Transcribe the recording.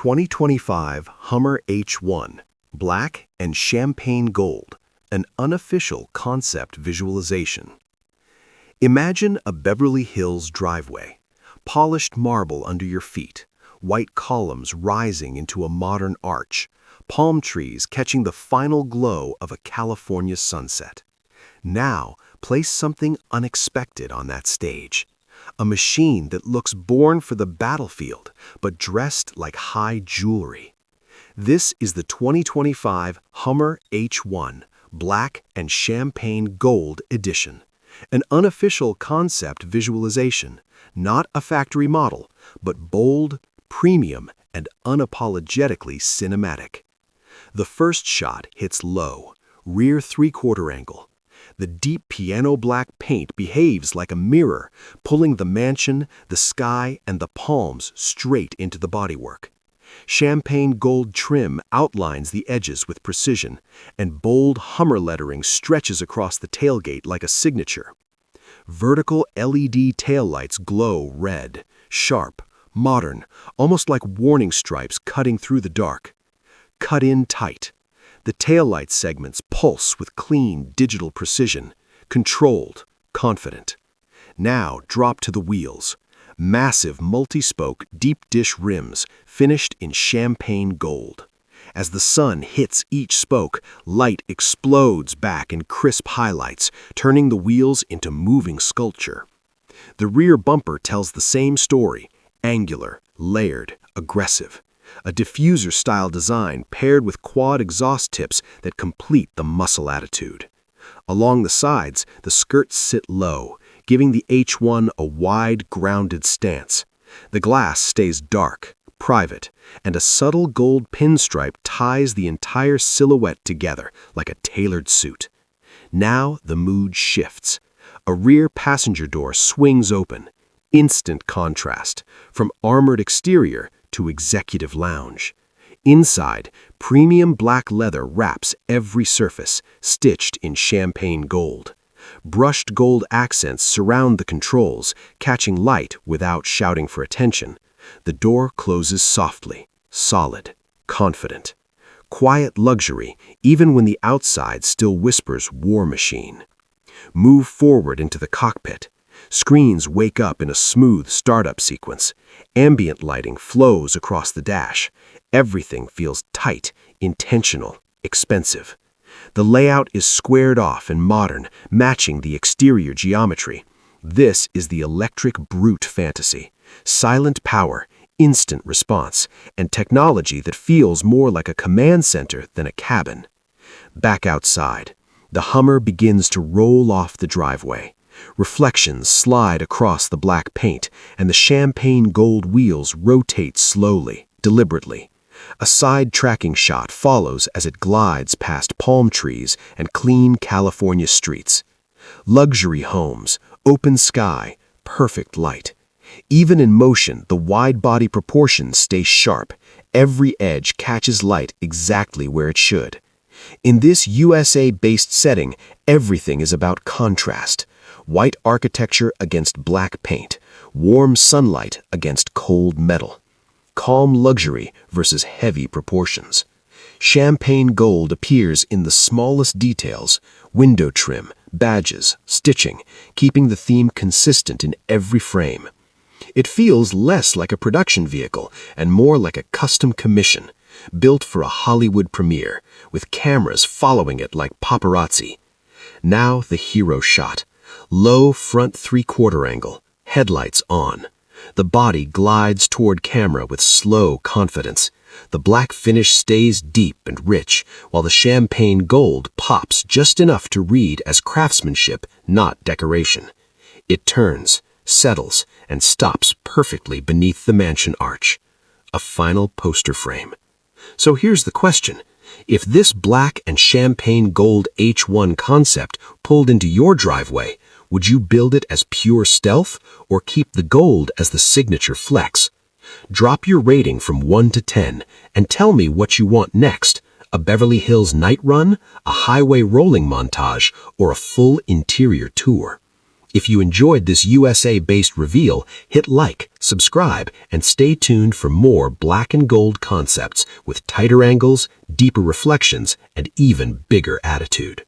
2025 Hummer H1, black and champagne gold, an unofficial concept visualization. Imagine a Beverly Hills driveway, polished marble under your feet, white columns rising into a modern arch, palm trees catching the final glow of a California sunset. Now, place something unexpected on that stage. A machine that looks born for the battlefield, but dressed like high jewelry. This is the 2025 Hummer H1, black and champagne gold edition. An unofficial concept visualization, not a factory model, but bold, premium, and unapologetically cinematic. The first shot hits low, rear three-quarter angle. The deep piano black paint behaves like a mirror, pulling the mansion, the sky, and the palms straight into the bodywork. Champagne gold trim outlines the edges with precision, and bold Hummer lettering stretches across the tailgate like a signature. Vertical LED taillights glow red, sharp, modern, almost like warning stripes cutting through the dark. Cut in tight. The taillight segments pulse with clean digital precision, controlled, confident. Now drop to the wheels. Massive multi-spoke deep dish rims finished in champagne gold. As the sun hits each spoke, light explodes back in crisp highlights, turning the wheels into moving sculpture. The rear bumper tells the same story, angular, layered, aggressive. A diffuser-style design paired with quad exhaust tips that complete the muscle attitude. Along the sides, the skirts sit low, giving the H1 a wide, grounded stance. The glass stays dark, private, and a subtle gold pinstripe ties the entire silhouette together like a tailored suit. Now the mood shifts. A rear passenger door swings open. Instant contrast, from armored exterior to executive lounge. Inside, premium black leather wraps every surface, stitched in champagne gold. Brushed gold accents surround the controls, catching light without shouting for attention. The door closes softly, solid, confident. Quiet luxury, even when the outside still whispers war machine. Move forward into the cockpit. Screens wake up in a smooth startup sequence. Ambient lighting flows across the dash. Everything feels tight, intentional, expensive. The layout is squared off and modern, matching the exterior geometry. This is the electric brute fantasy. Silent power, instant response, and technology that feels more like a command center than a cabin. Back outside, the Hummer begins to roll off the driveway. Reflections slide across the black paint, and the champagne gold wheels rotate slowly, deliberately. A side tracking shot follows as it glides past palm trees and clean California streets. Luxury homes, open sky, perfect light. Even in motion, the wide body proportions stay sharp. Every edge catches light exactly where it should. In this USA-based setting, everything is about contrast. White architecture against black paint, warm sunlight against cold metal. Calm luxury versus heavy proportions. Champagne gold appears in the smallest details, window trim, badges, stitching, keeping the theme consistent in every frame. It feels less like a production vehicle and more like a custom commission, built for a Hollywood premiere, with cameras following it like paparazzi. Now the hero shot. Low front three-quarter angle, headlights on. The body glides toward camera with slow confidence. The black finish stays deep and rich, while the champagne gold pops just enough to read as craftsmanship, not decoration. It turns, settles, and stops perfectly beneath the mansion arch. A final poster frame. So here's the question. If this black and champagne gold H1 concept pulled into your driveway, would you build it as pure stealth or keep the gold as the signature flex? Drop your rating from 1 to 10 and tell me what you want next, a Beverly Hills night run, a highway rolling montage, or a full interior tour. If you enjoyed this USA-based reveal, hit like, subscribe, and stay tuned for more black and gold concepts with tighter angles, deeper reflections, and even bigger attitude.